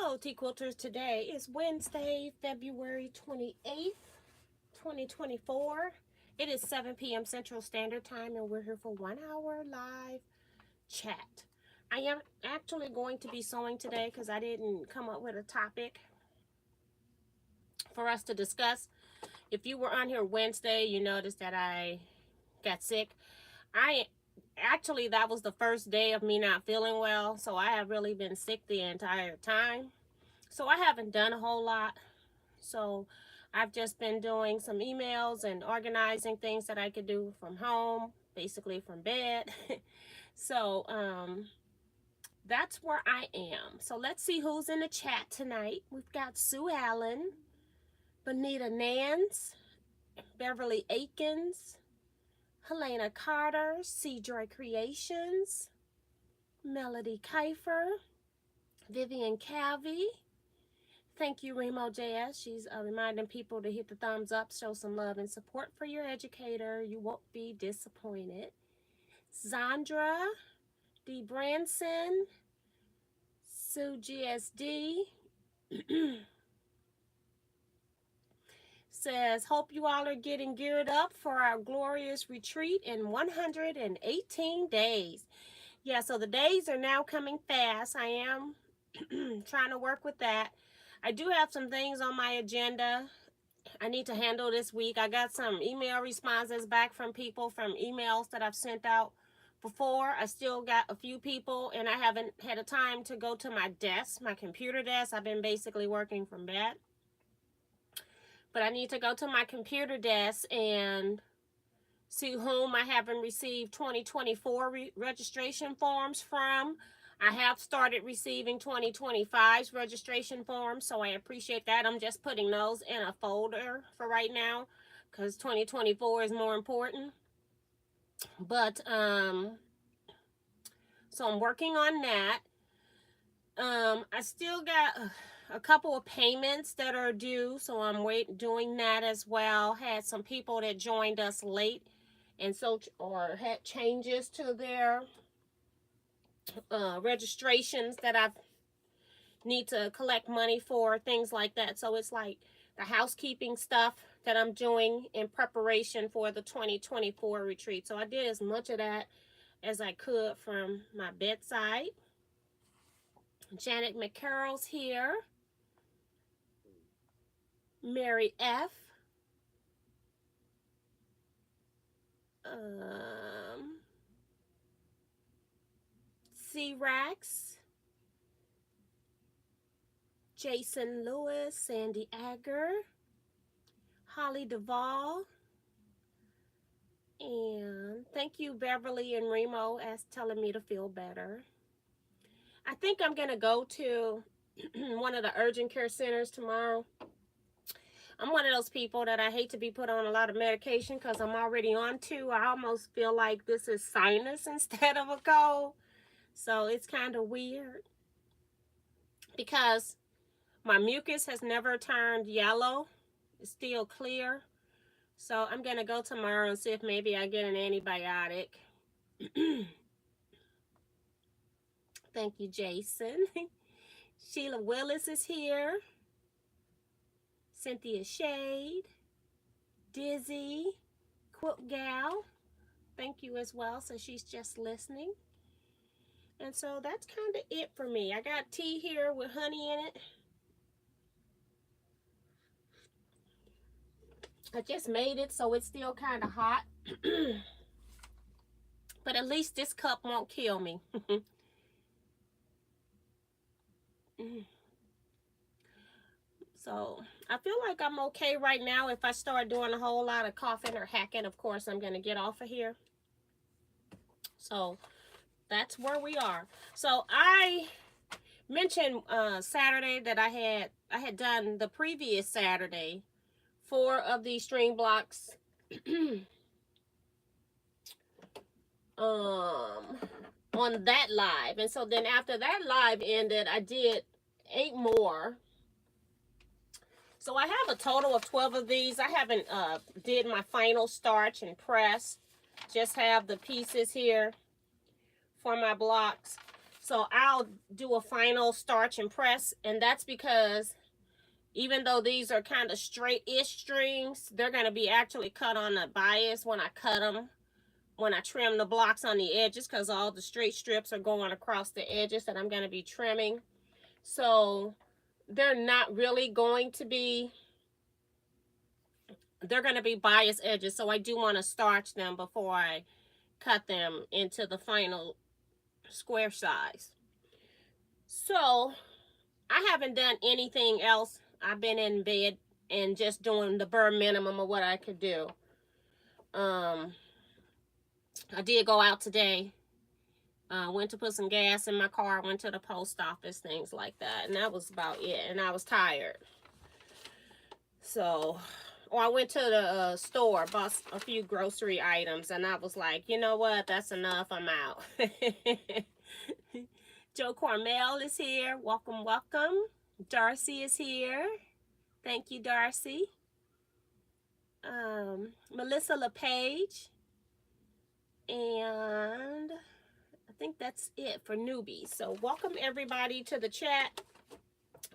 Hello, Teaquilters. Today is Wednesday, February 28th, 2024. It is 7 p.m. Central Standard Time, and we're here for 1 hour live chat. I am actually going to be sewing today because I didn't come up with a topic for us to discuss. If you were on here Wednesday, you noticed that I got sick. Actually, that was the first day of me not feeling well, so I have really been sick the entire time. So I haven't done a whole lot. So I've just been doing some emails and organizing things that I could do from home, basically from bed. So that's where I am. So let's see who's in the chat tonight. We've got Sue Allen, Bonita Nance, Beverly Akins, Helena Carter, Cedroy Creations, Melody Kiefer, Vivian Calvey. Thank you, Remo JS. She's reminding people to hit the thumbs up, show some love and support for your educator. You won't be disappointed. Zandra D. Branson, Sue GSD says, hope you all are getting geared up for our glorious retreat in 118 days. Yeah, so the days are now coming fast. I am trying to work with that. I do have some things on my agenda I need to handle this week. I got some email responses back from people from emails that I've sent out before. I still got a few people, and I haven't had a time to go to my desk, my computer desk. I've been basically working from bed. But I need to go to my computer desk and see whom I haven't received 2024 registration forms from. I have started receiving 2025's registration forms, so I appreciate that. I'm just putting those in a folder for right now because 2024 is more important. But, so I'm working on that. I still got a couple of payments that are due, so I'm doing that as well. Had some people that joined us late and so or had changes to their registrations that I need to collect money for, things like that. So it's like the housekeeping stuff that I'm doing in preparation for the 2024 retreat. So I did as much of that as I could from my bedside. Janet McCarroll's here. Mary F. C-Rax. Jason Lewis, Sandy Agger, Holly Duvall, and thank you, Beverly and Remo, as telling me to feel better. I think I'm going to go to one of the urgent care centers tomorrow. I'm one of those people that I hate to be put on a lot of medication because I'm already on 2. I almost feel like this is sinus instead of a cold. So it's kind of weird because my mucus has never turned yellow. It's still clear. So I'm going to go tomorrow and see if maybe I get an antibiotic. Thank you, Jason. Sheila Willis is here. Cynthia Shade. Dizzy. Quilt Gal. Thank you as well. So she's just listening. And so that's kind of it for me. I got tea here with honey in it. I just made it so it's still kind of hot. But at least this cup won't kill me. So I feel like I'm okay right now. If I start doing a whole lot of coughing or hacking, of course, I'm going to get off of here. So that's where we are. So I mentioned Saturday that I had done the previous Saturday 4 of these string blocks on that live. And so then after that live ended, I did 8 more. So I have a total of 12 of these. I haven't did my final starch and press. Just have the pieces here for my blocks. So I'll do a final starch and press, and that's because even though these are kind of straight-ish strings, they're going to be actually cut on the bias when I cut them, when I trim the blocks on the edges, because all the straight strips are going across the edges that I'm going to be trimming. So they're not really going to be, they're going to be bias edges. So I do want to starch them before I cut them into the final square size. So I haven't done anything else. I've been in bed and just doing the bare minimum of what I could do. I did go out today. Went to put some gas in my car, went to the post office, things like that. And that was about it. And I was tired. So, or I went to the store, bought a few grocery items, and I was like, you know what? That's enough. I'm out. Joe Cormel is here. Welcome, welcome. Darcy is here. Thank you, Darcy. Melissa LePage. And I think that's it for newbies. So welcome everybody to the chat.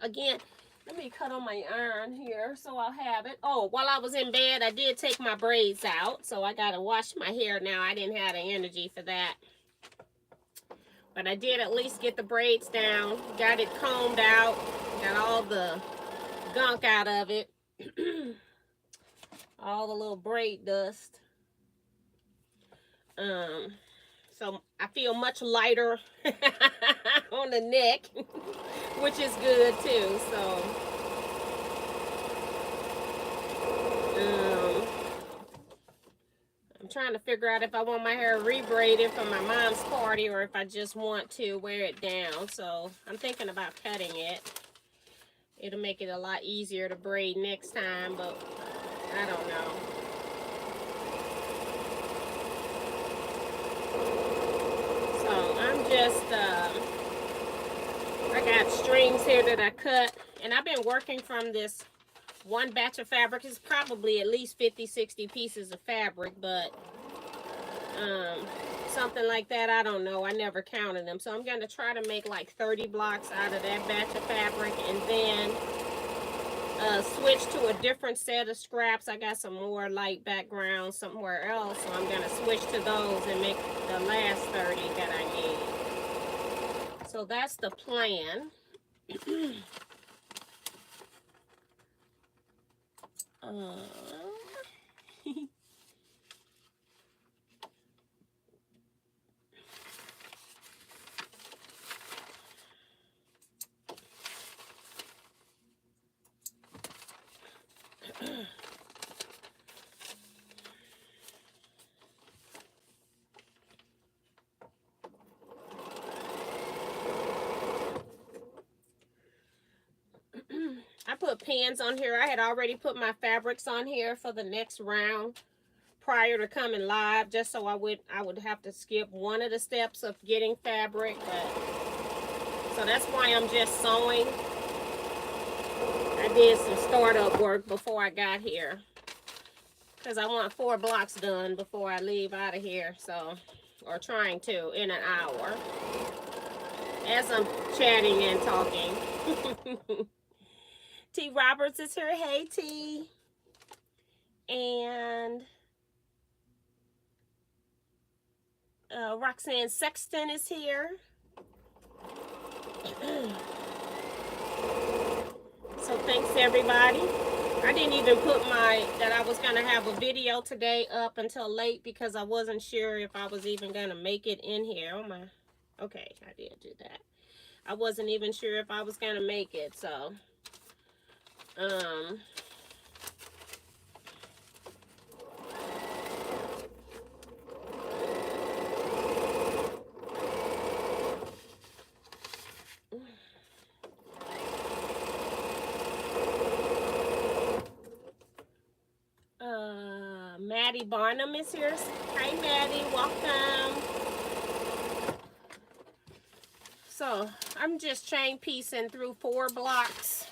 Again, let me cut on my iron here so I'll have it. Oh, while I was in bed, I did take my braids out. So I got to wash my hair now. I didn't have the energy for that. But I did at least get the braids down. Got it combed out. Got all the gunk out of it. All the little braid dust. So I feel much lighter on the neck, which is good too. So I'm trying to figure out if I want my hair rebraided for my mom's party or if I just want to wear it down. So I'm thinking about cutting it. It'll make it a lot easier to braid next time, but I don't know. So I'm just, I got strings here that I cut, and I've been working from this one batch of fabric. It's probably at least 50-60 pieces of fabric, but something like that, I don't know. I never counted them. So I'm going to try to make like 30 blocks out of that batch of fabric, and then switch to a different set of scraps. I got some more light background somewhere else, so I'm going to switch to those and make the last 30 that I need. So that's the plan. I put pins on here. I had already put my fabrics on here for the next round prior to coming live, just so I would have to skip one of the steps of getting fabric. But so that's why I'm just sewing. I did some startup work before I got here because I want 4 blocks done before I leave out of here. So, or trying to in an hour as I'm chatting and talking. T Roberts is here. Hey, T. And Roxanne Sexton is here. So thanks, everybody. I didn't even put that I was going to have a video today up until late because I wasn't sure if I was even going to make it in here. Oh, my. Okay, I did do that. I wasn't even sure if I was going to make it, so... Maddie Barnum is here. Hi, Maddie. Welcome. So, I'm just chain piecing through 4 blocks.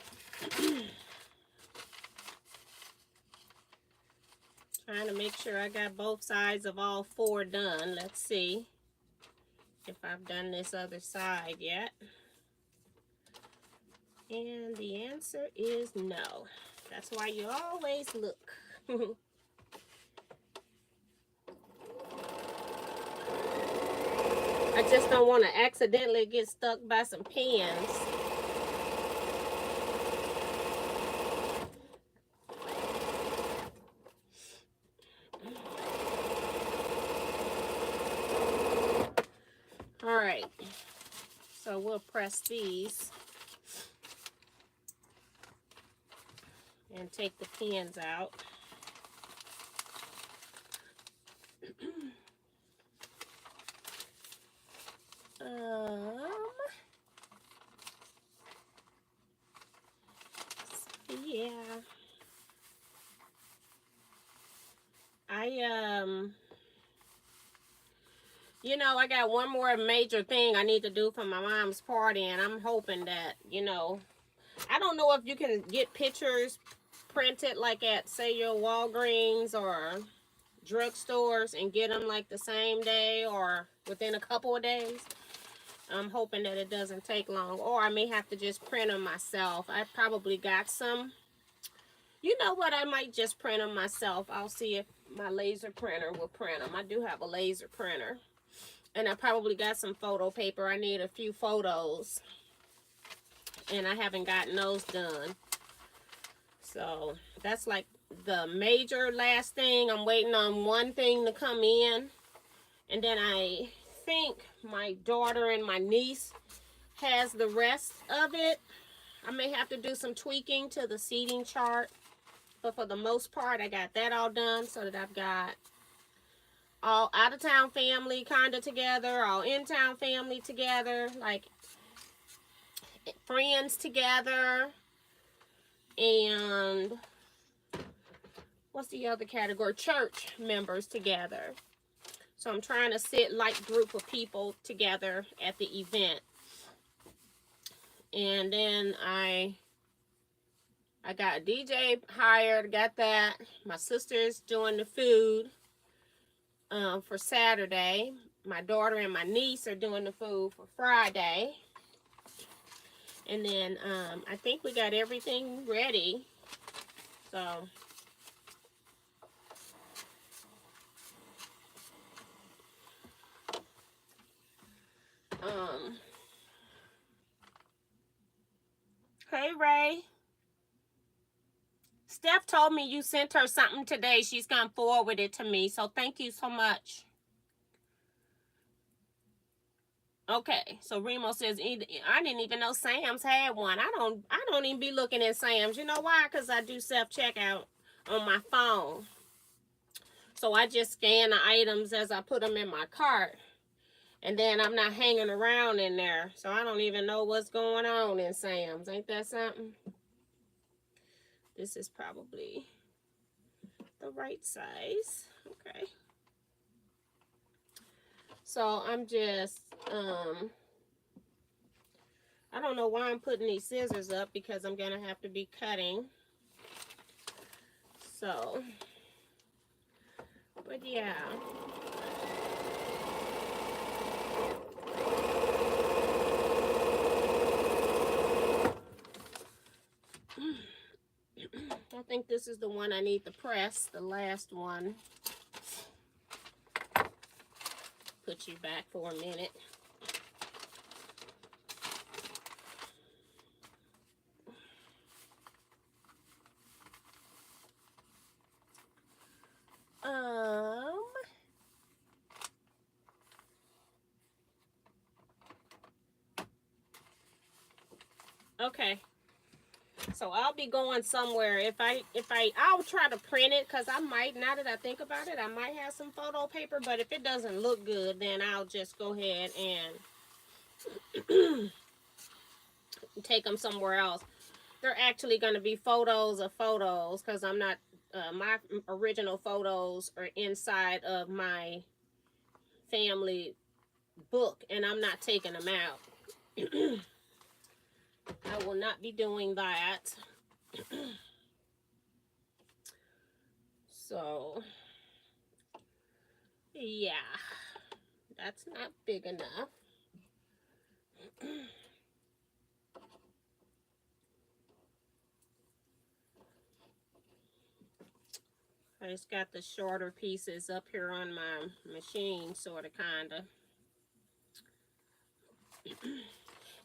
Trying to make sure I got both sides of all 4 done. Let's see. if I've done this other side yet. And the answer is no. That's why you always look. I just don't want to accidentally get stuck by some pins. All right, so we'll press these and take the pins out. Yeah. You know, I got one more major thing I need to do for my mom's party, and I'm hoping that, you know, I don't know if you can get pictures printed like at, say, your Walgreens or drugstores and get them like the same day or within a couple of days. I'm hoping that it doesn't take long, or I may have to just print them myself. I probably got some. You know what? I might just print them myself. I'll see if my laser printer will print them. I do have a laser printer. And I probably got some photo paper. I need a few photos. And I haven't gotten those done. So that's like the major last thing. I'm waiting on one thing to come in. And then I think my daughter and my niece has the rest of it. I may have to do some tweaking to the seating chart. But for the most part, I got that all done so that I've got all out-of-town family kind of together, all in-town family together, like friends together, and what's the other category? Church members together. So I'm trying to sit like group of people together at the event. And then I got a DJ hired, got that. My sister's doing the food for Saturday. My daughter and my niece are doing the food for Friday. And then I think we got everything ready. So hey Ray. Steph told me you sent her something today. She's gonna forward it to me. So thank you so much. Okay, so Remo says I didn't even know Sam's had one. I don't even be looking at Sam's. You know why? Because I do self-checkout on my phone. So I just scan the items as I put them in my cart. And then I'm not hanging around in there. So I don't even know what's going on in Sam's. Ain't that something? This is probably the right size. Okay. So I'm just, I don't know why I'm putting these scissors up because I'm going to have to be cutting. So, but yeah. I think this is the one I need to press, the last one. Put you back for a minute. Okay. So I'll be going somewhere. I'll try to print it because I might, now that I think about it, I might have some photo paper. But if it doesn't look good, then I'll just go ahead and take them somewhere else. They're actually going to be photos of photos because I'm not, my original photos are inside of my family book and I'm not taking them out. I will not be doing that. So, yeah, That's not big enough. I just got the shorter pieces up here on my machine, sort of, kind of.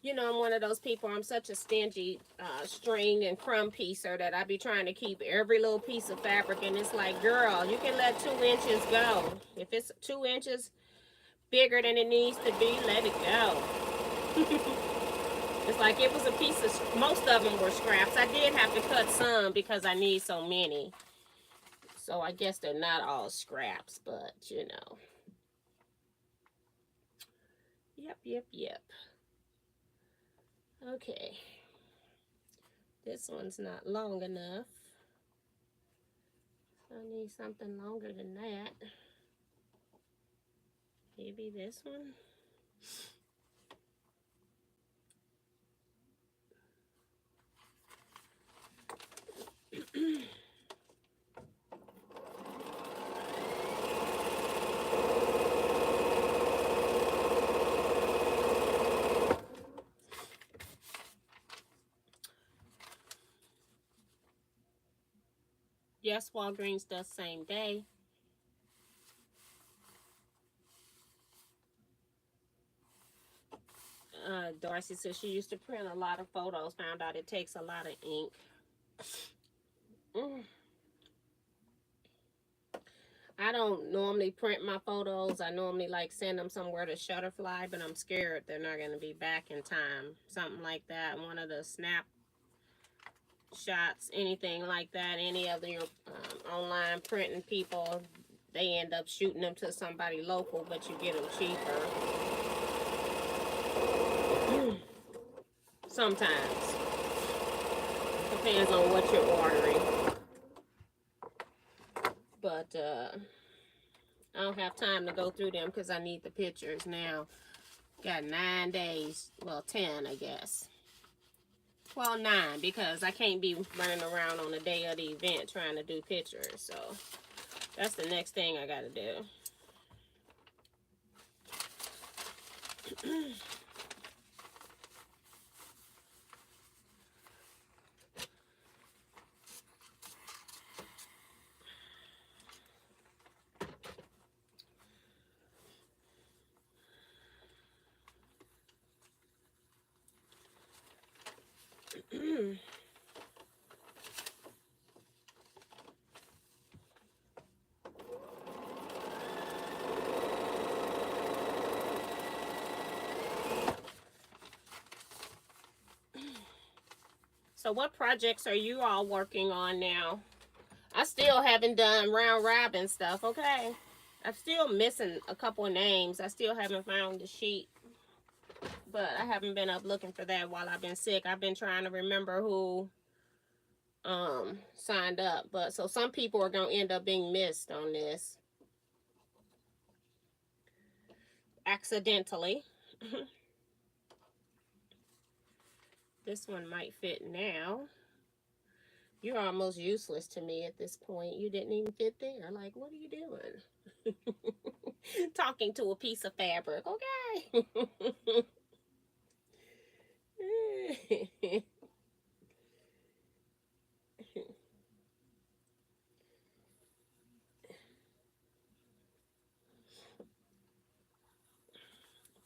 You know, I'm one of those people, I'm such a stingy string and crumb piecer that I be trying to keep every little piece of fabric, and it's like, girl, you can let 2 inches go. If it's 2 inches bigger than it needs to be, let it go. It's like it was a piece of, most of them were scraps. I did have to cut some because I need so many. So I guess they're not all scraps, but you know. Yep. Okay. This one's not long enough. I need something longer than that. Maybe this one. Yes, Walgreens does same day. Darcy says she used to print a lot of photos, found out it takes a lot of ink. I don't normally print my photos. I normally like send them somewhere to Shutterfly, but I'm scared they're not going to be back in time. Something like that. One of the snap shots, anything like that, any of your online printing people, they end up shooting them to somebody local, but you get them cheaper. Sometimes. Depends on what you're ordering. But I don't have time to go through them because I need the pictures now. Got 9 days. Well, 10, I guess. Well, 9, because I can't be running around on the day of the event trying to do pictures. So that's the next thing I got to do. So what projects are you all working on now? I still haven't done round robin stuff, okay? I'm still missing a couple of names. I still haven't found the sheet. But I haven't been up looking for that while I've been sick. I've been trying to remember who signed up. But so some people are going to end up being missed on this. Accidentally. This one might fit now. You're almost useless to me at this point. You didn't even fit there. Like, what are you doing? Talking to a piece of fabric, okay?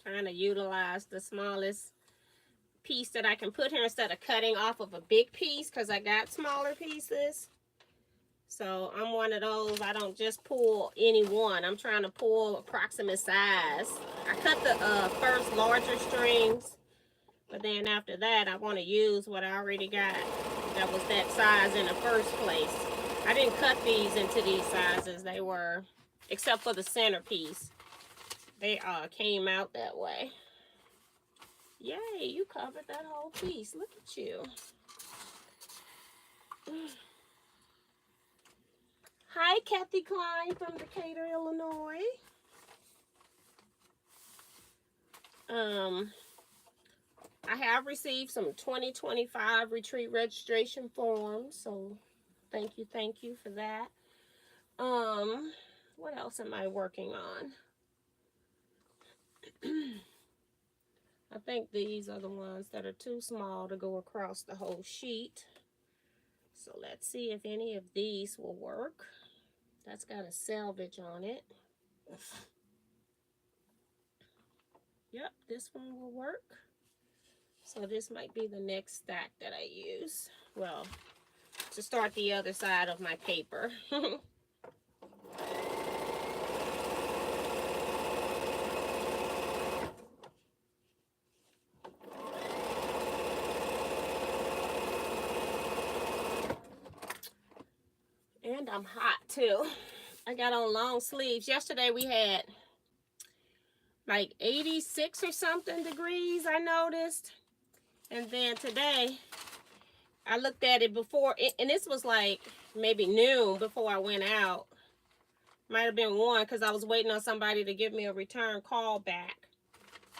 Trying to utilize the smallest piece that I can put here instead of cutting off of a big piece because I got smaller pieces. So I'm one of those, I don't just pull any one. I'm trying to pull approximate size. I cut the first larger strings, but then after that I want to use what I already got that was that size in the first place. I didn't cut these into these sizes. They were, except for the centerpiece, they came out that way. Yay, you covered that whole piece. Look at you. Hi, Kathy Klein from Decatur, Illinois. I have received some 2025 retreat registration forms, so thank you for that. What else am I working on? I think these are the ones that are too small to go across the whole sheet. So let's see if any of these will work. That's got a selvage on it. Yep, this one will work. So this might be the next stack that I use. Well, to start the other side of my paper. And I'm hot too. I got on long sleeves. Yesterday we had like 86 or something degrees, I noticed. And then today, I looked at it before, and this was like maybe noon before I went out. Might have been 1 because I was waiting on somebody to give me a return call back.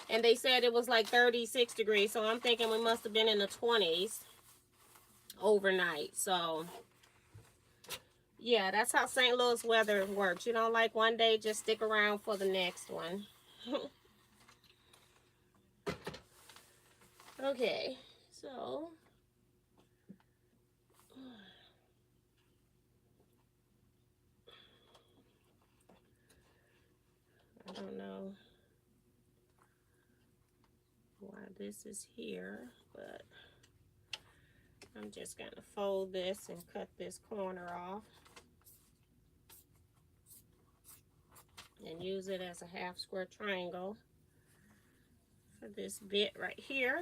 And they said it was like 36 degrees. So I'm thinking we must have been in the 20s overnight. So, yeah, that's how St. Louis weather works. You know, like one day, just stick around for the next one. Okay, so I don't know why this is here, but I'm just going to fold this and cut this corner off and use it as a half square triangle for this bit right here.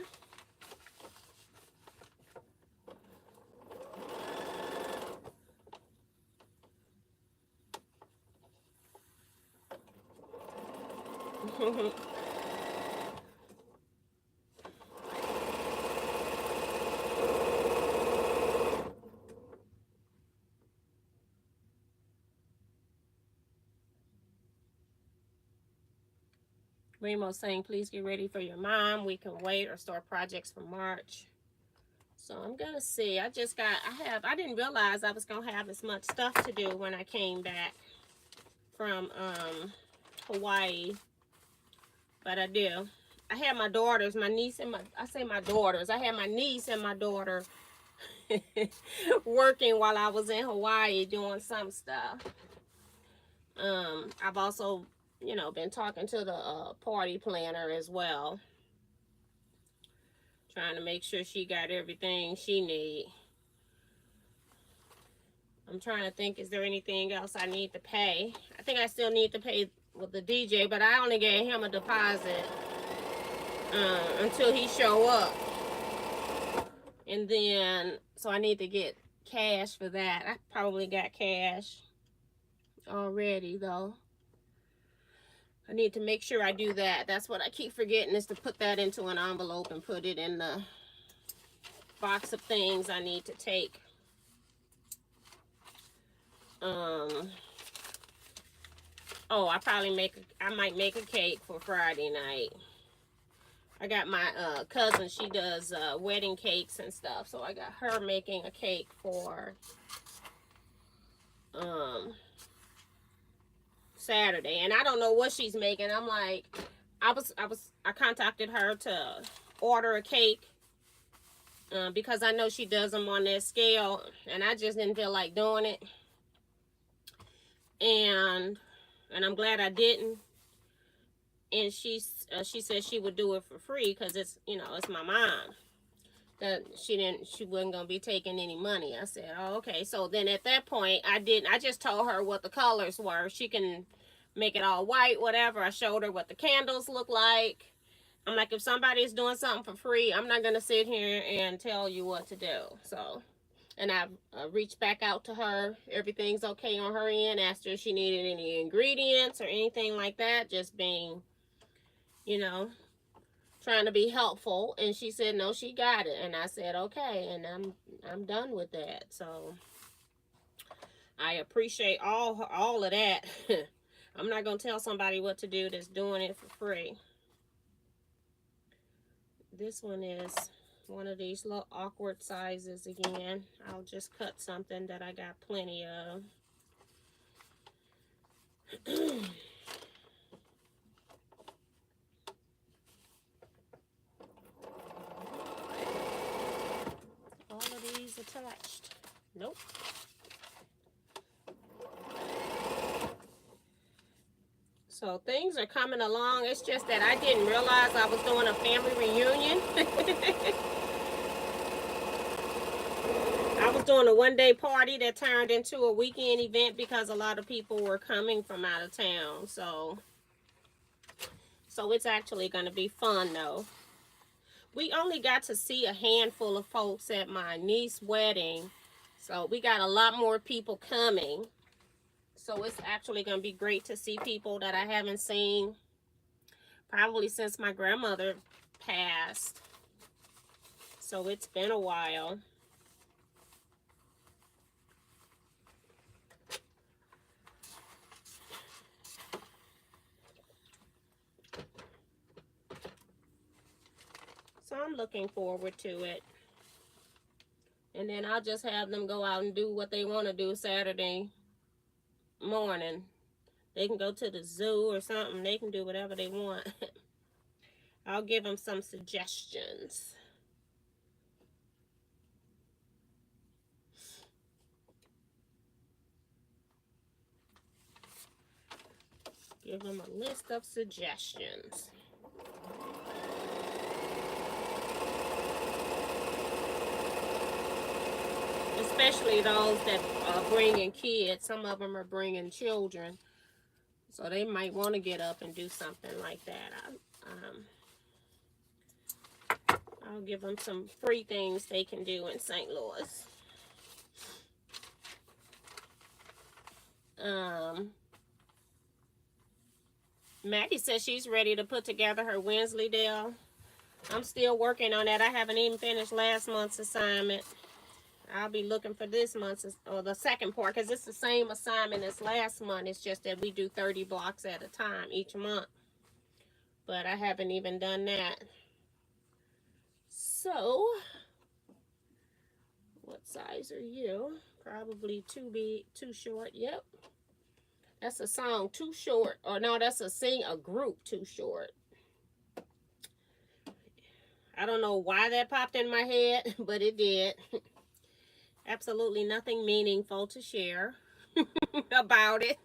Remo saying, please get ready for your mom. We can wait or start projects for March. So I'm gonna see. I didn't realize I was gonna have as much stuff to do when I came back from Hawaii, but I do. I had my daughters, my niece and my daughters. I had my niece and my daughter working while I was in Hawaii doing some stuff. I've also, you know, been talking to the party planner as well, trying to make sure she got everything she needs. I'm trying to think, is there anything else I need to pay? I think I still need to pay with the DJ, but I only gave him a deposit until he show up. And then, so I need to get cash for that. I probably got cash already, though. I need to make sure I do that. That's what I keep forgetting, is to put that into an envelope and put it in the box of things I need to take. Oh, I might make a cake for Friday night. I got my cousin, she does wedding cakes and stuff, so I got her making a cake for Saturday. And I don't know what she's making. I'm like, I contacted her to order a cake because I know she does them on that scale, and I just didn't feel like doing it. And I'm glad I didn't. And she said she would do it for free because it's, you know, it's my mom. That she wasn't gonna be taking any money. I said, oh, okay. So then at that point, I just told her what the colors were. She can make it all white, whatever. I showed her what the candles look like. I'm like, if somebody's doing something for free, I'm not gonna sit here and tell you what to do. So, and I've reached back out to her. Everything's okay on her end. Asked her if she needed any ingredients or anything like that. Just being, you know, trying to be helpful. And she said no, she got it. And I said okay, and I'm done with that. So I appreciate all of that. I'm not gonna tell somebody what to do that's doing it for free. This one is one of these little awkward sizes again. I'll just cut something that I got plenty of. attached. Nope. So things are coming along. It's just that I didn't realize I was doing a family reunion. I was doing a one-day party that turned into a weekend event because a lot of people were coming from out of town. So it's actually going to be fun, though. We only got to see a handful of folks at my niece's wedding. So we got a lot more people coming. So it's actually going to be great to see people that I haven't seen probably since my grandmother passed. So it's been a while. So I'm looking forward to it. And then I'll just have them go out and do what they want to do Saturday morning. They can go to the zoo or something. They can do whatever they want. I'll give them some suggestions. Give them a list of suggestions. Especially those that are bringing kids. Some of them are bringing children. So they might want to get up and do something like that. I'll give them some free things they can do in St. Louis. Maggie says she's ready to put together her Wensleydale. I'm still working on that. I haven't even finished last month's assignment. I'll be looking for this month's, or the second part, because it's the same assignment as last month. It's just that we do 30 blocks at a time each month. But I haven't even done that. So, what size are you? Probably too big, too short. Yep. That's a song, Too Short. Or no, that's a group, Too Short. I don't know why that popped in my head, but it did. Absolutely nothing meaningful to share about it.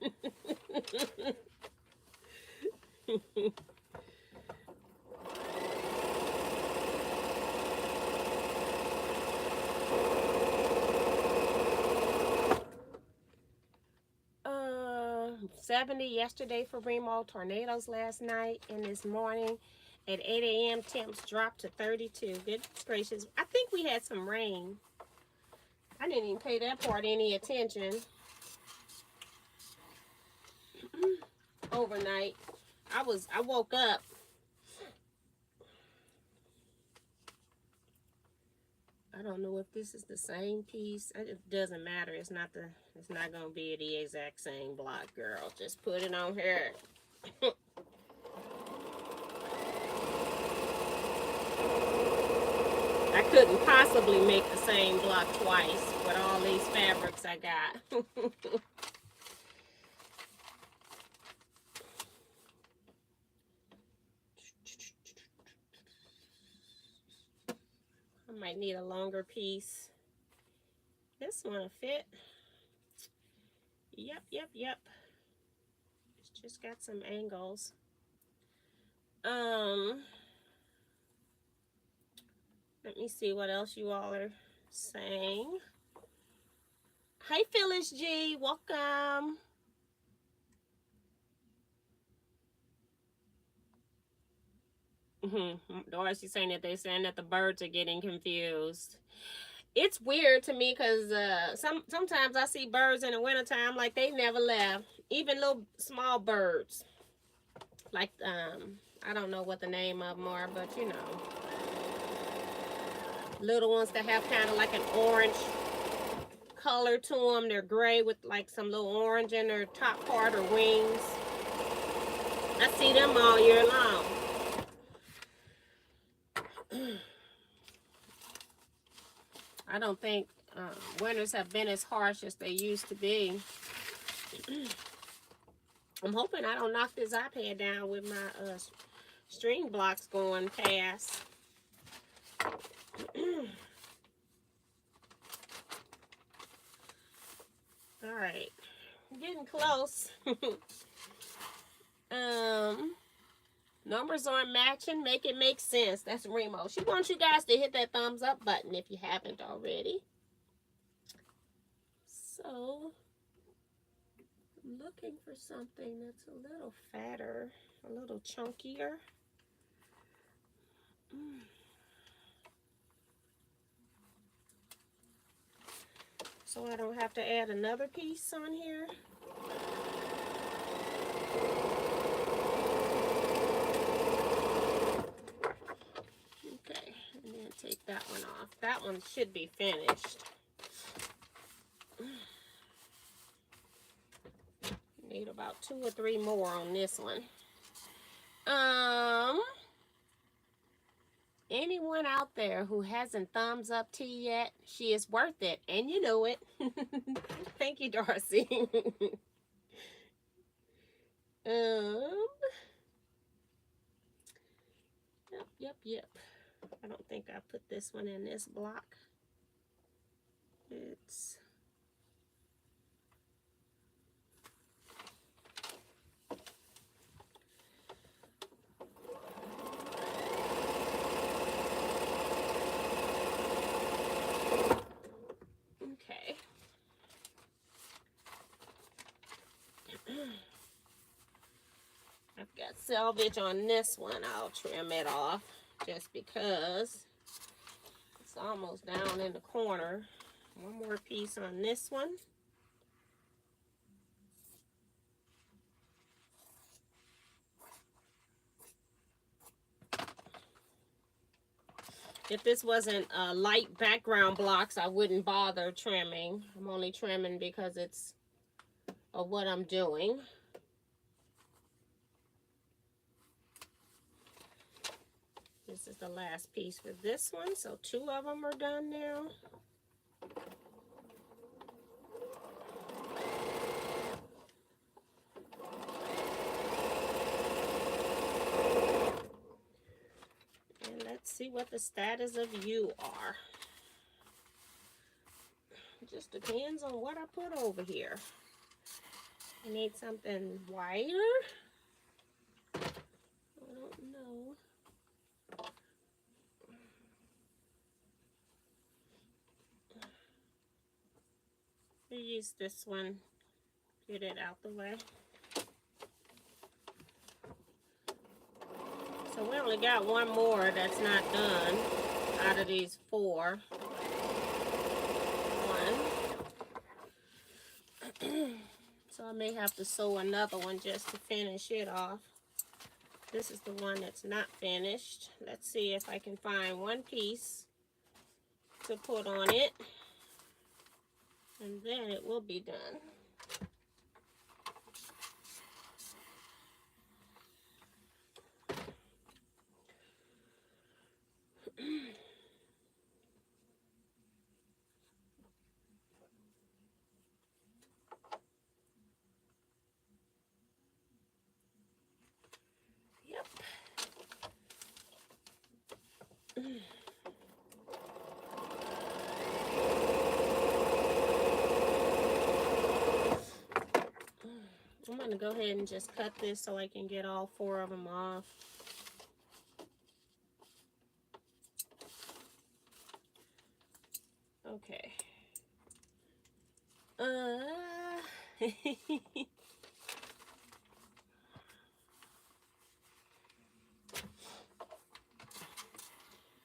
70 yesterday for Remo, tornadoes last night and this morning. At 8 a.m. temps dropped to 32. Goodness gracious. I think we had some rain. I didn't even pay that part any attention. Overnight. I woke up. I don't know if this is the same piece. It doesn't matter. It's not gonna be the exact same block, girl. Just put it on here. I couldn't possibly make the same block twice with all these fabrics I got. I might need a longer piece. This one will fit. Yep. It's just got some angles. Let me see what else you all are saying. Hi, Phyllis G. Welcome. Doris, you're saying that they're saying that the birds are getting confused. It's weird to me because sometimes I see birds in the wintertime like they never left. Even little small birds. Like, I don't know what the name of them are, but you know. Little ones that have kind of like an orange color to them. They're gray with like some little orange in their top part or wings. I see them all year long. I don't think winters have been as harsh as they used to be. I'm hoping I don't knock this iPad down with my string blocks going past. right. Getting close. Numbers aren't matching. Make it make sense. That's Remo. She wants you guys to hit that thumbs up button if you haven't already. So, I'm looking for something that's a little fatter, a little chunkier. So I don't have to add another piece on here. Okay, and then take that one off. That one should be finished. Need about 2 or 3 more on this one. Anyone out there who hasn't thumbs up T yet, she is worth it, and you know it. Thank you, Darcy. Yep. I don't think I put this one in this block. It's okay. I've got selvage on this one. I'll trim it off just because it's almost down in the corner. One more piece on this one. If this wasn't light background blocks, I wouldn't bother trimming. I'm only trimming because it's of what I'm doing. This is the last piece for this one, so 2 of them are done now. And let's see what the status of you are. It just depends on what I put over here. I need something wider. I don't know. I use this one, get it out the way. So we only got 1 more that's not done out of these 4. 1. So I may have to sew another one just to finish it off. This is the one that's not finished. Let's see if I can find 1 piece to put on it. And then it will be done. Yep. I'm going to go ahead and just cut this so I can get all 4 of them off. Okay.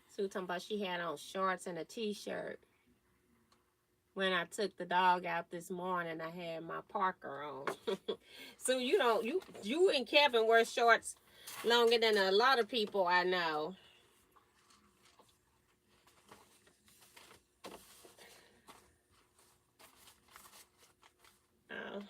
Sue talking about she had on shorts and a t-shirt. When I took the dog out this morning, I had my Parker on. So you know, you and Kevin wear shorts longer than a lot of people I know. Oh.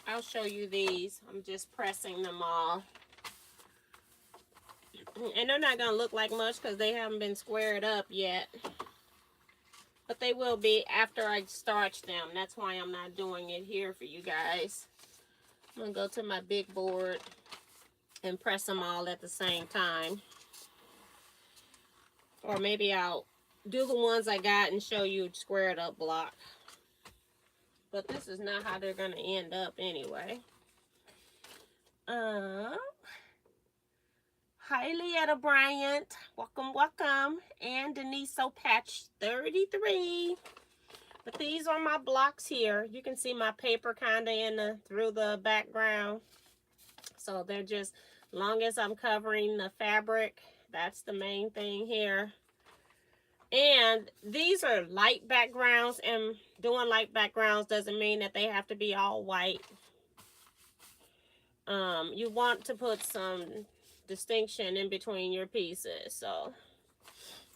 I'll show you these. I'm just pressing them all. And they're not going to look like much because they haven't been squared up yet. But they will be after I starch them. That's why I'm not doing it here for you guys. I'm going to go to my big board and press them all at the same time. Or maybe I'll do the ones I got and show you squared up block. But this is not how they're going to end up anyway. Hi, Leetta Bryant. Welcome, welcome. And Denise Patch 33. But these are my blocks here. You can see my paper kind of through the background. So they're just, long as I'm covering the fabric, that's the main thing here. And these are light backgrounds, and doing light backgrounds doesn't mean that they have to be all white. You want to put some distinction in between your pieces, so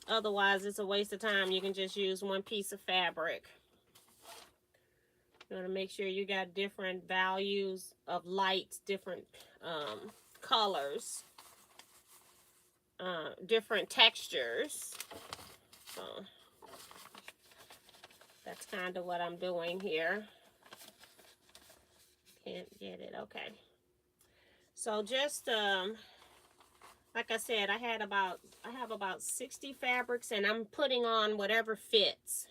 otherwise it's a waste of time. You can just use one piece of fabric. You want to make sure you got different values of lights, different colors, different textures. So that's kind of what I'm doing here. Can't get it. Okay. So just like I said, I have about 60 fabrics, and I'm putting on whatever fits.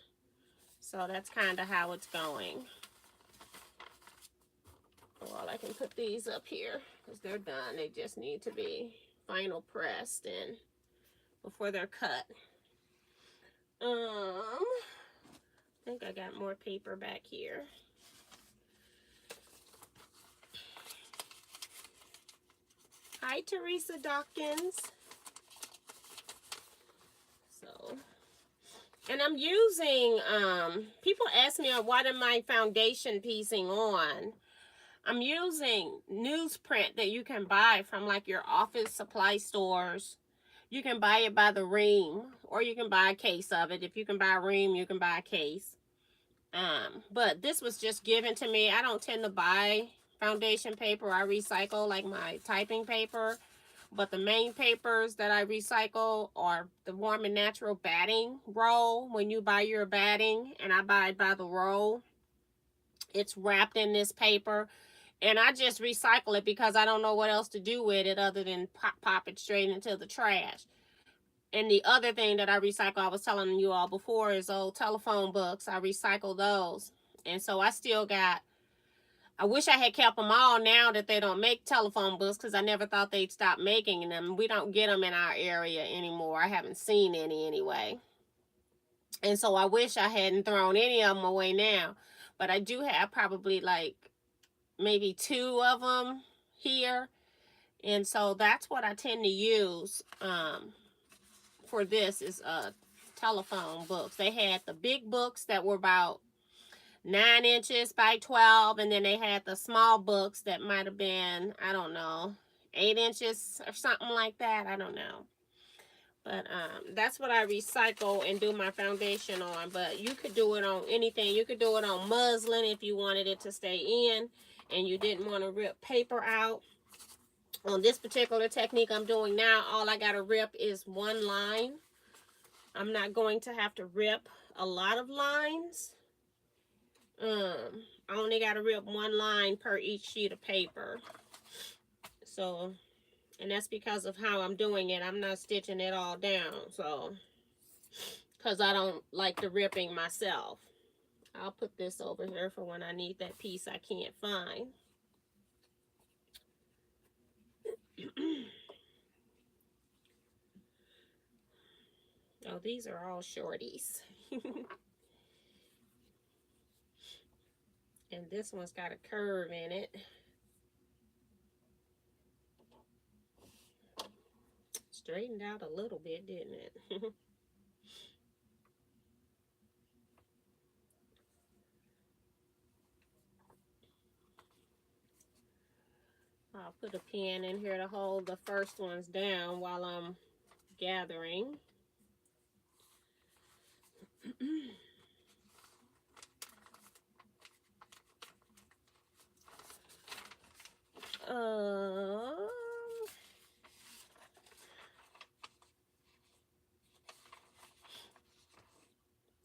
So that's kind of how it's going. Well, I can put these up here because they're done. They just need to be final pressed and before they're cut. I think I got more paper back here. Hi, Teresa Dawkins. So, and I'm using, people ask me, what am I foundation piecing on? I'm using newsprint that you can buy from like your office supply stores. You can buy it by the ream, or you can buy a case of it. If you can buy a ream, you can buy a case. But this was just given to me. I don't tend to buy foundation paper. I recycle like my typing paper. But the main papers that I recycle are the Warm and Natural batting roll. When you buy your batting, and I buy it by the roll, it's wrapped in this paper. And I just recycle it because I don't know what else to do with it other than pop it straight into the trash. And the other thing that I recycle, I was telling you all before, is old telephone books. I recycle those. And so I still got, I wish I had kept them all now that they don't make telephone books, because I never thought they'd stop making them. We don't get them in our area anymore. I haven't seen any anyway. And so I wish I hadn't thrown any of them away now. But I do have probably like maybe 2 of them here. And so that's what I tend to use for this is telephone books. They had the big books that were about 9 inches by 12, and then they had the small books that might have been, I don't know, 8 inches or something like that. I don't know. But that's what I recycle and do my foundation on. But you could do it on anything. You could do it on muslin if you wanted it to stay in and you didn't want to rip paper out. On this particular technique I'm doing now, all I got to rip is 1 line. I'm not going to have to rip a lot of lines. I only got to rip 1 line per each sheet of paper. So, and that's because of how I'm doing it. I'm not stitching it all down. So, because I don't like the ripping myself. I'll put this over here for when I need that piece I can't find. Oh, these are all shorties. And this one's got a curve in it. Straightened out a little bit, didn't it? I'll put a pin in here to hold the first ones down while I'm gathering.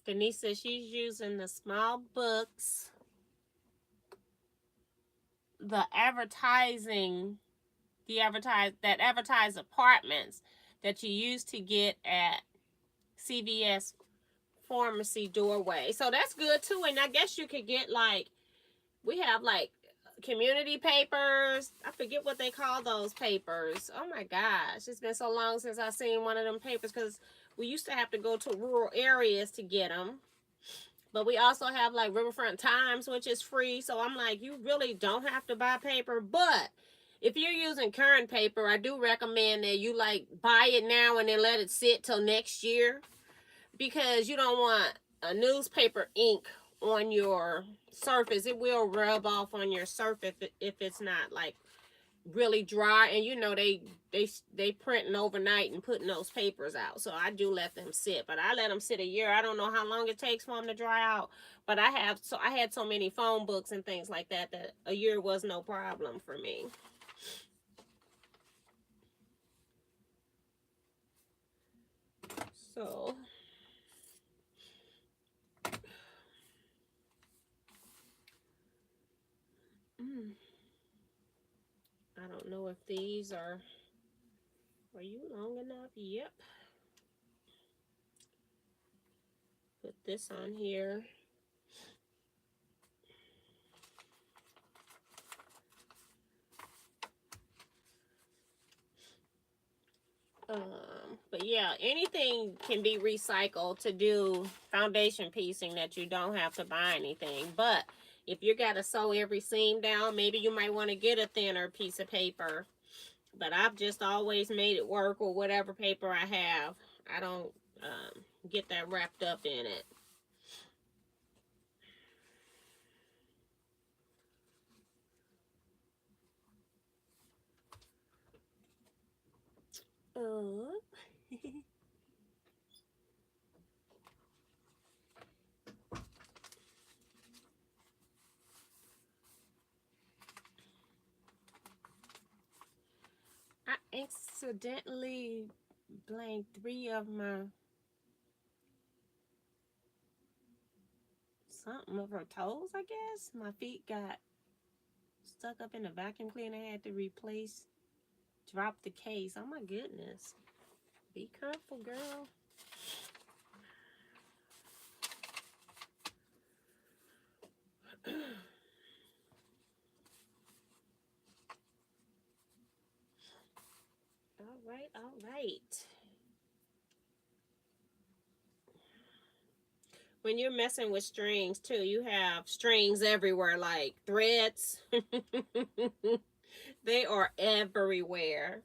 Denise says she's using the small books, the advertising, that advertise apartments that you used to get at CVS pharmacy doorway. So that's good too. And I guess you could get like, we have like community papers. I forget what they call those papers. Oh my gosh, it's been so long since I seen one of them papers, because we used to have to go to rural areas to get them. But we also have like Riverfront Times, which is free. So I'm like, you really don't have to buy paper. But if you're using current paper, I do recommend that you like buy it now and then let it sit till next year, because you don't want a newspaper ink on your surface. It will rub off on your surface if it's not like really dry. And you know they printing overnight and putting those papers out. So I do let them sit, but I let them sit a year. I don't know how long it takes for them to dry out, but I had so many phone books and things like that that a year was no problem for me. So I don't know if these are you long enough? Yep. Put this on here. But yeah, anything can be recycled to do foundation piecing that you don't have to buy anything. But if you got to sew every seam down, maybe you might want to get a thinner piece of paper. But I've just always made it work with whatever paper I have. I don't get that wrapped up in it. I accidentally blanked 3 of my something of her toes, I guess. My feet got stuck up in the vacuum cleaner. I had to drop the case. Oh my goodness. Be careful, girl. All right. When you're messing with strings too, you have strings everywhere, like threads. They are everywhere.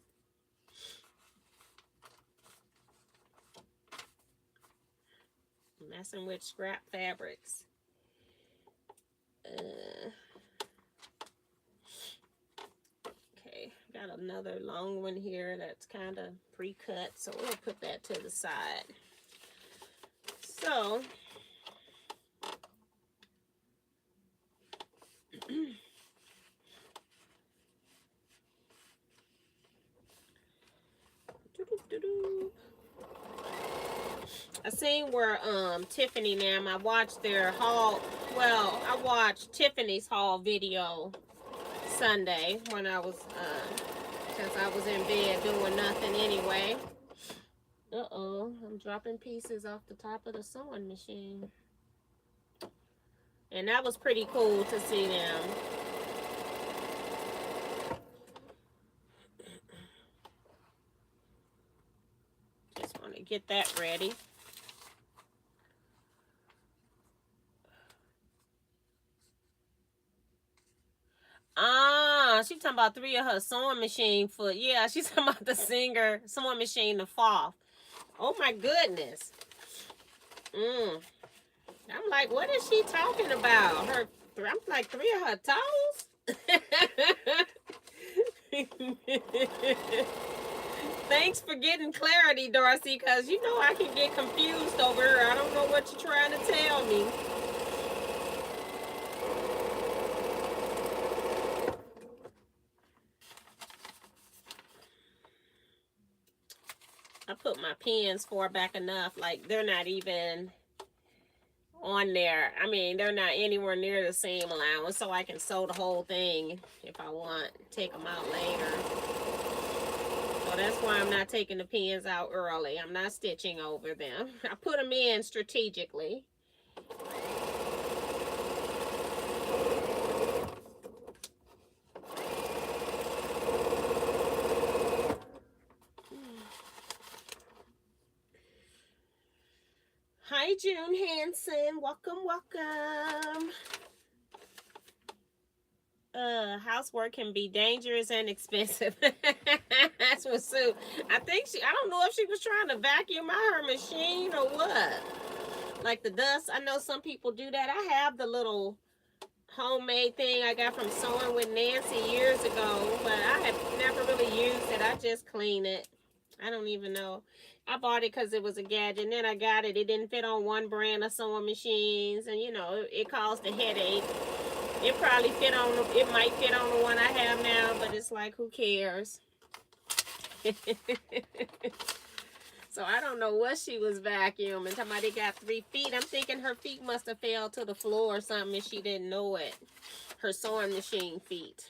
Messing with scrap fabrics. Okay, got another long one here that's kind of pre-cut, so we'll put that to the side. So I seen where Tiffany and them, I watched their haul. Well, I watched Tiffany's haul video Sunday when I was since I was in bed doing nothing anyway. I'm dropping pieces off the top of the sewing machine. And that was pretty cool to see them. Just want to get that ready. She's talking about 3 of her sewing machine foot. Yeah, she's talking about the Singer sewing machine, the fall. Oh my goodness. I'm like, what is she talking about? I'm like, 3 of her toes? Thanks for getting clarity, Darcy, because you know I can get confused over her. I don't know what you're trying to tell me. I put my pins far back enough, like they're not even on there. I mean, they're not anywhere near the same allowance, so I can sew the whole thing if I want. Take them out later. So that's why I'm not taking the pins out early. I'm not stitching over them. I put them in strategically. Hi, June Hanson. Welcome, welcome. Housework can be dangerous and expensive. That's what Sue. I don't know if she was trying to vacuum out her machine or what. Like the dust. I know some people do that. I have the little homemade thing I got from Sewing with Nancy years ago, but I have never really used it. I just clean it. I don't even know. I bought it because it was a gadget, and then I got it. It didn't fit on one brand of sewing machines, and you know, it caused a headache. It probably fit on, it might fit on the one I have now, but it's like, who cares? So I don't know what she was vacuuming. Somebody got 3 feet. I'm thinking her feet must have fell to the floor or something and she didn't know it. Her sewing machine feet.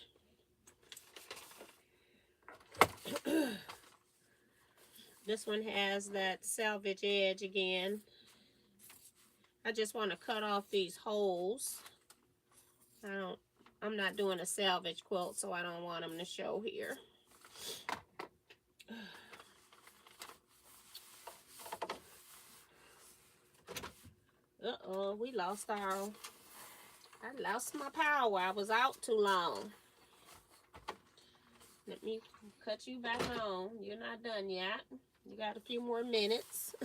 This one has that selvage edge again. I just want to cut off these holes. I'm not doing a selvage quilt, so I don't want them to show here. Uh-oh, we lost I lost my power. I was out too long. Let me cut you back on. You're not done yet. You got a few more minutes.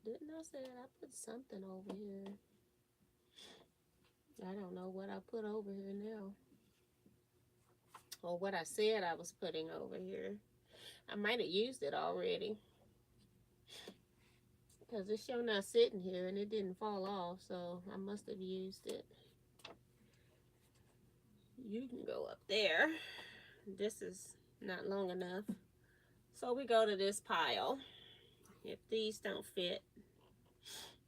Didn't I say I put something over here? I don't know what I put over here now. Or what I said I was putting over here. I might have used it already. Because it's sure not sitting here and it didn't fall off, so I must have used it. You can go up there. This is not long enough. So we go to this pile. If these don't fit,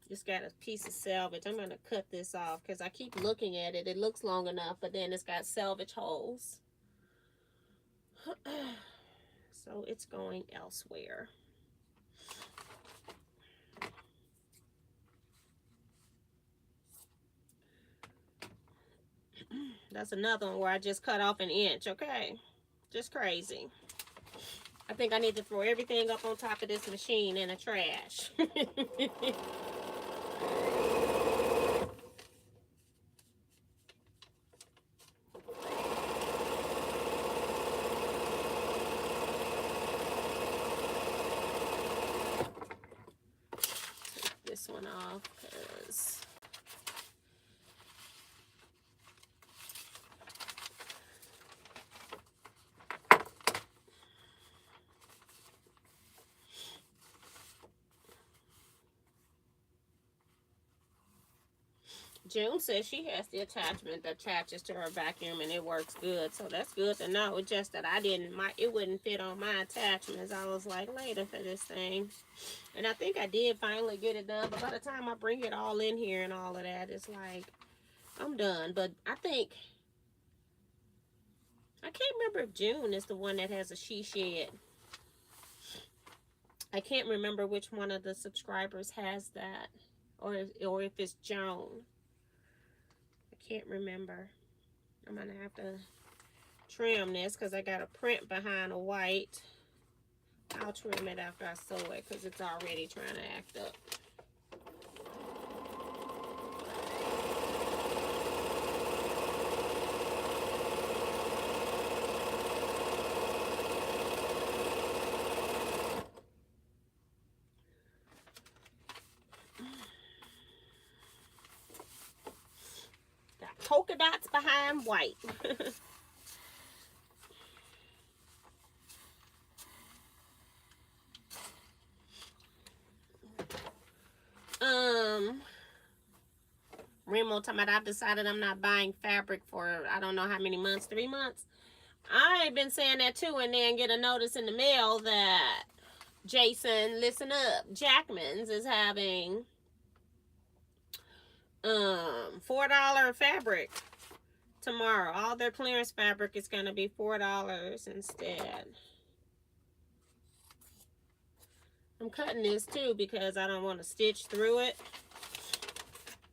just got a piece of selvage. I'm going to cut this off because I keep looking at it. It looks long enough, but then it's got selvage holes. So it's going elsewhere. That's another one where I just cut off an inch, okay? Just crazy. I think I need to throw everything up on top of this machine in the trash. Take this one off because June says she has the attachment that attaches to her vacuum and it works good. So that's good to know. It's just that it wouldn't fit on my attachments. I was like, later for this thing. And I think I did finally get it done. But by the time I bring it all in here and all of that, it's like, I'm done. But I can't remember if June is the one that has a she shed. I can't remember which one of the subscribers has that. Or if it's Joan. I can't remember. I'm going to have to trim this because I got a print behind a white. I'll trim it after I sew it because it's already trying to act up. Got polka dots behind white. Remo talking about I've decided I'm not buying fabric for I don't know how many months, 3 months. I ain't been saying that too, and then get a notice in the mail that Jason, listen up, Jackman's is having $4 fabric tomorrow. All their clearance fabric is gonna be $4 instead. I'm cutting this too because I don't want to stitch through it,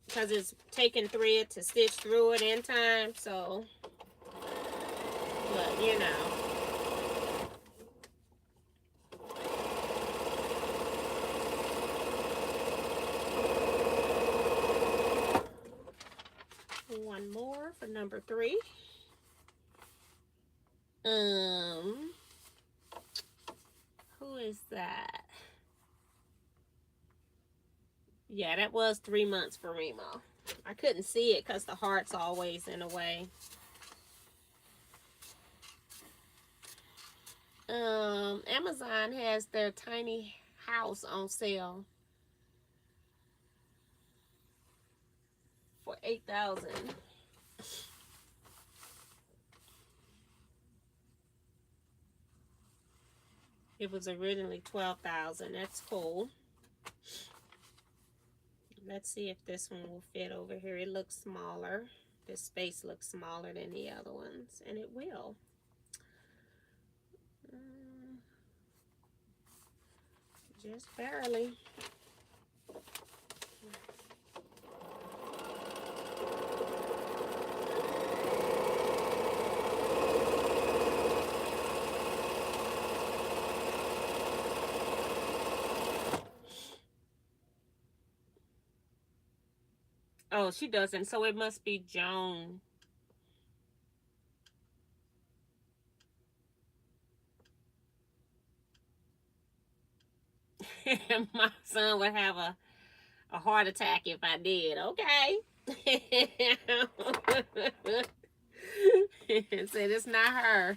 because it's taking thread to stitch through it in time. So, but you know. One more for number 3. Who is that? Yeah, that was 3 months for Remo. I couldn't see it because the heart's always in the way. Amazon has their tiny house on sale for $8,000. It was originally $12,000. That's cool. Let's see if this one will fit over here. It looks smaller. This space looks smaller than the other ones, and it will. Just barely. Oh, she doesn't, so it must be Joan. My son would have a heart attack if I did. Okay. Said it's not her.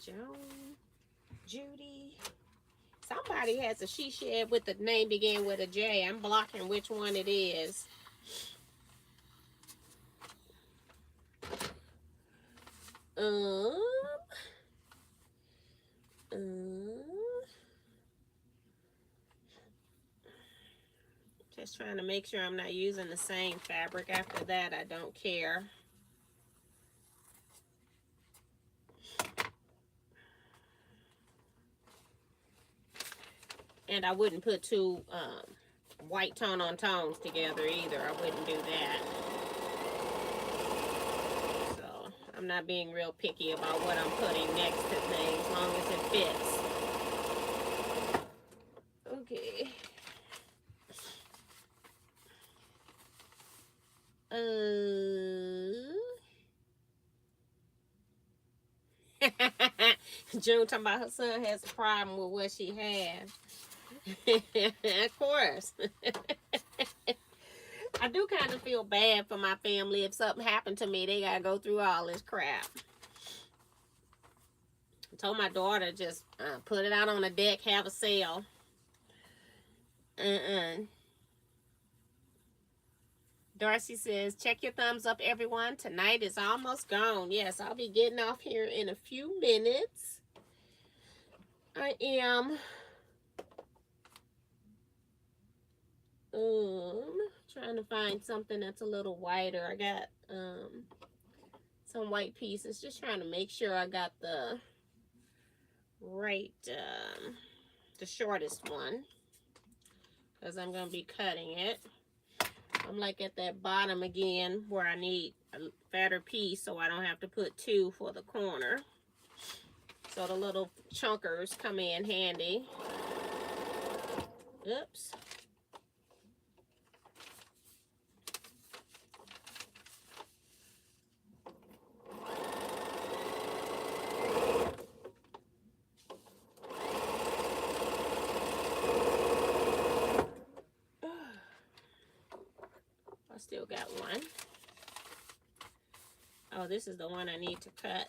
Joan, Judy. Somebody has a she shed with the name begin with a J. I'm blocking which one it is. Just trying to make sure I'm not using the same fabric. After that, I don't care. And I wouldn't put two white tone on tones together either. I wouldn't do that. So I'm not being real picky about what I'm putting next to things, as long as it fits. Okay. June talking about her son has a problem with what she has. Of course. I do kind of feel bad for my family. If something happened to me, they gotta go through all this crap. I told my daughter, just put it out on the deck, have a sale. Darcy says, check your thumbs up, everyone. Tonight is almost gone. Yes, I'll be getting off here in a few minutes. I am trying to find something that's a little whiter. I got some white pieces. Just trying to make sure I got the right, the shortest one, because I'm going to be cutting it. I'm like at that bottom again where I need a fatter piece so I don't have to put 2 for the corner. So the little chunkers come in handy. Oops. I still got one. Oh, this is the one I need to cut.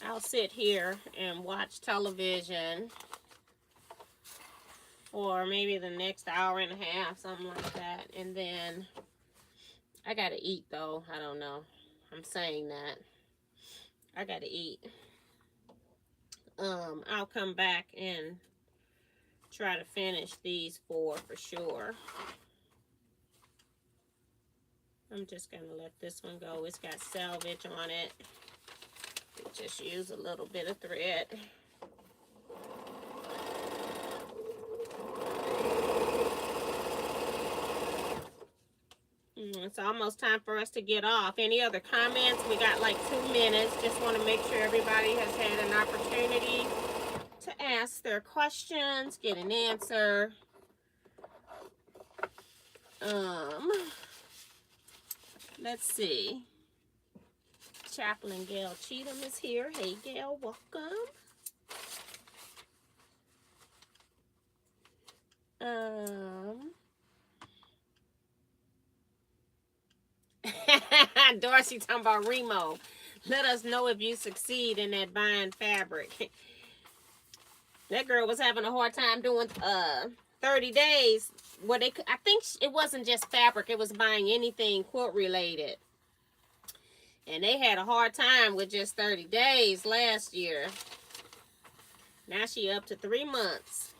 I'll sit here and watch television for maybe the next hour and a half, something like that. And then I gotta eat though. I don't know. I'm saying that. I gotta eat. I'll come back and try to finish these four for sure. I'm just gonna let this one go. It's got selvage on it. Just use a little bit of thread. It's almost time for us to get off. Any other comments? We got like 2 minutes. Just want to make sure everybody has had an opportunity to ask their questions, get an answer. Let's see. Chaplain Gail Cheatham is here. Hey Gail, welcome. Dorsey talking about Remo. Let us know if you succeed in that buying fabric. That girl was having a hard time doing 30 days. Well, I think it wasn't just fabric. It was buying anything quilt related. And they had a hard time with just 30 days last year. Now she up to 3 months.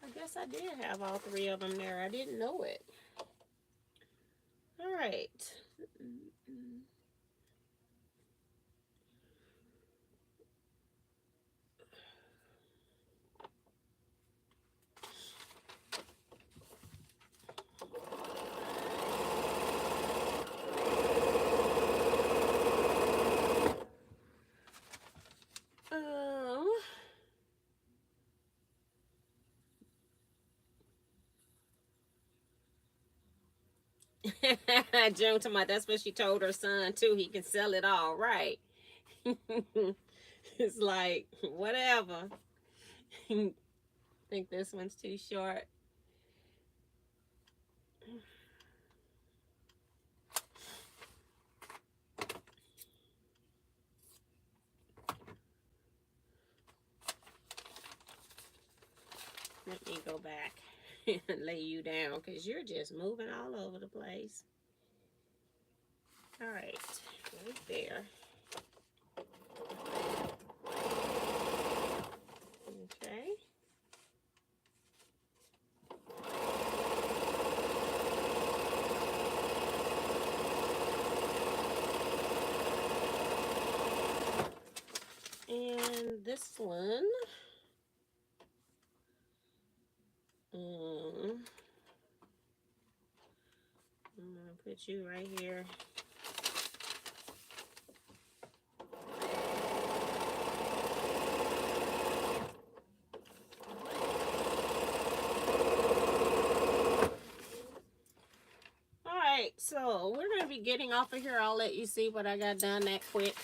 I guess I did have all 3 of them there. I didn't know it. All right. June to my, that's what she told her son too. He can sell it all, right? It's like whatever. I think this one's too short. Let me go back and lay you down because you're just moving all over the place. All right, right there. Okay. And this one. I'm gonna put you right here. All right, so we're gonna be getting off of here. I'll let you see what I got done that quick.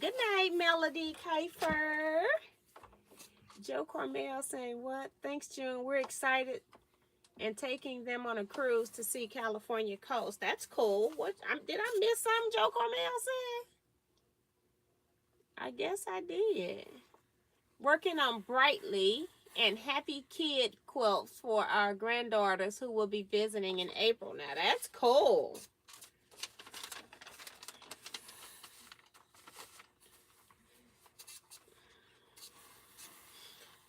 Good night, Melody Kiefer. Joe Cormel saying, what? Thanks, June. We're excited and taking them on a cruise to see California coast. That's cool. What? Did I miss something Joe Cormel said? I guess I did. Working on Brightly and Happy Kid quilts for our granddaughters who will be visiting in April. Now, that's cool.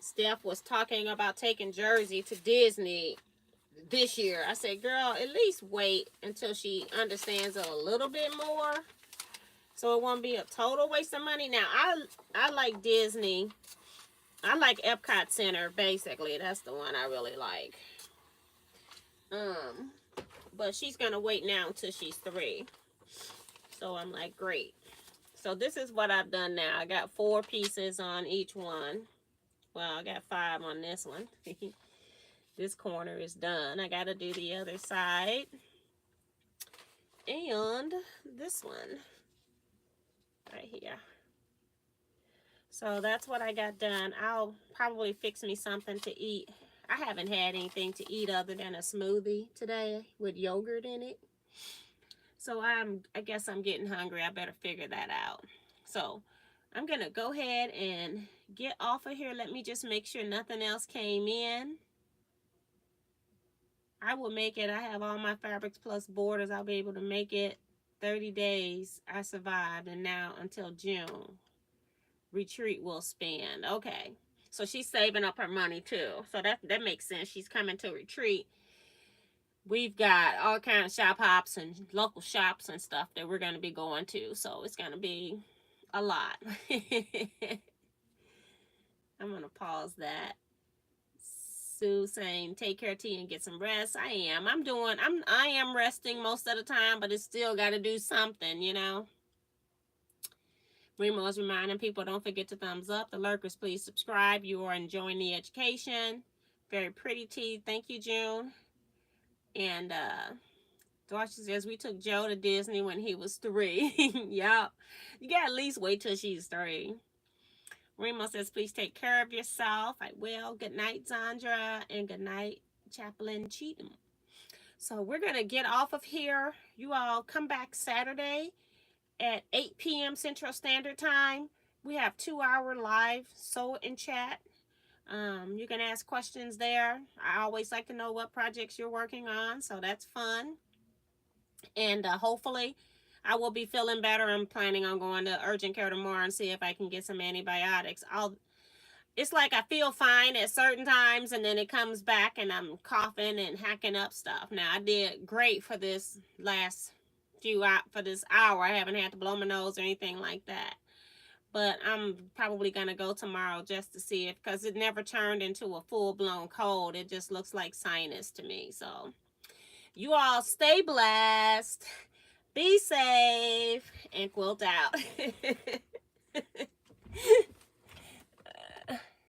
Steph was talking about taking Jersey to Disney this year. I said, girl, at least wait until she understands it a little bit more, so it won't be a total waste of money. Now, I like Disney. I like Epcot Center, basically. That's the one I really like. But she's going to wait now until she's 3. So I'm like, great. So this is what I've done now. I got 4 pieces on each one. Well, I got 5 on this one. This corner is done. I got to do the other side. And this one right here. So that's what I got done. I'll probably fix me something to eat. I haven't had anything to eat other than a smoothie today with yogurt in it. So I guess I'm getting hungry. I better figure that out. So I'm going to go ahead and get off of here. Let me just make sure nothing else came in. I will make it. I have all my fabrics plus borders. I'll be able to make it 30 days. I survived, and now until June. Retreat will spend. Okay. So she's saving up her money too. So that makes sense. She's coming to retreat. We've got all kinds of shop hops and local shops and stuff that we're going to be going to. So it's going to be a lot. I'm going to pause that. Sue saying, take care, T, and get some rest. I am. I am resting most of the time, but it's still got to do something, you know. Remo is reminding people, don't forget to thumbs up. The lurkers, please subscribe. You are enjoying the education. Very pretty, T. Thank you, June. And Dorothy says, we took Joe to Disney when he was 3. Yup. You got to at least wait till she's 3. Remo says, please take care of yourself. I will. Good night, Zandra. And good night, Chaplain Cheatham. So we're going to get off of here. You all come back Saturday at 8 p.m. Central Standard Time. We have 2-hour live sew and chat. You can ask questions there. I always like to know what projects you're working on, so that's fun. And hopefully I will be feeling better. I'm planning on going to urgent care tomorrow and see if I can get some antibiotics. It's like I feel fine at certain times, and then it comes back and I'm coughing and hacking up stuff. Now, I did great for this for this hour. I haven't had to blow my nose or anything like that. But I'm probably going to go tomorrow just to see it, because it never turned into a full-blown cold. It just looks like sinus to me. So you all stay blessed, be safe, and quilt out.